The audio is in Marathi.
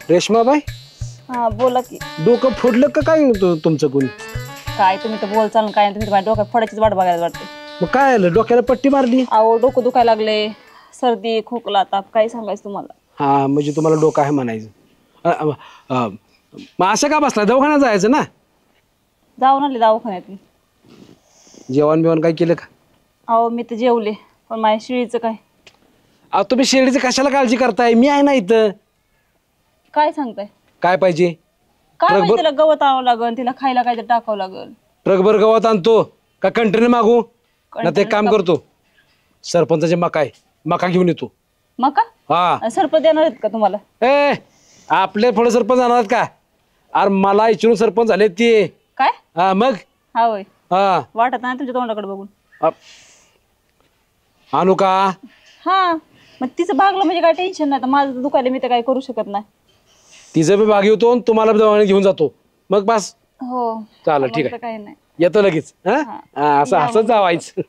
रेश्माबाई हा बोला की. डोकं फोडलं का काय तुमचं कोणी? काय तुम्ही तर बोल चालून काय तुम्ही माझ्या डोक्यात फोडायचीच वाट बघायला वाटते. मग काय आलं डोक्याला पट्टी मारली? अहो डोकं दुखायला लागले, सर्दी खोकला ताप काय सांगायचं तुम्हाला. हा म्हणजे तुम्हाला डोकं आहे म्हणायचं. मग असं का बसला? दवाखान्यात जायचं ना. जाऊन आले दवाखान्यात. जेवण बिवण काय केलं का? अहो मी तर जेवले, पण माझ्या शिळीचं काय. अहो तुम्ही शिर्डीची कशाला काळजी करताय? मी आहे ना इथं. काय सांगताय? काय पाहिजे? काय माहिती तिला गवत आणावं लागल, तिला खायला काहीतरी टाकावं लागल. ट्रकभर गवत आणतो का कंटेनर मागू? ना ते काम करतो, सरपंचाचे मका आहे, मका घेऊन येतो. मका? हा सरपंच देणार आहेत का तुम्हाला? ए आपले थोडे सरपंच जाणार का? अरे मला इचरून सरपंच झाले ते. काय? हा मग हा होय, हा वाटत नाही तुमच्या तोंडाकडे बघून. आणू का? हा मग तिचं भागलं म्हणजे काय टेन्शन नाही, तर माझं दुखायला मी तर काय करू शकत नाही. तिचं बी भाग येतो आणि तुम्हाला बी दवाखान्यात घेऊन जातो. मग बस हो चालेल ठीक मग तर आहे, काही नाही. येतो लगेच. हा असं हसत जावायचं.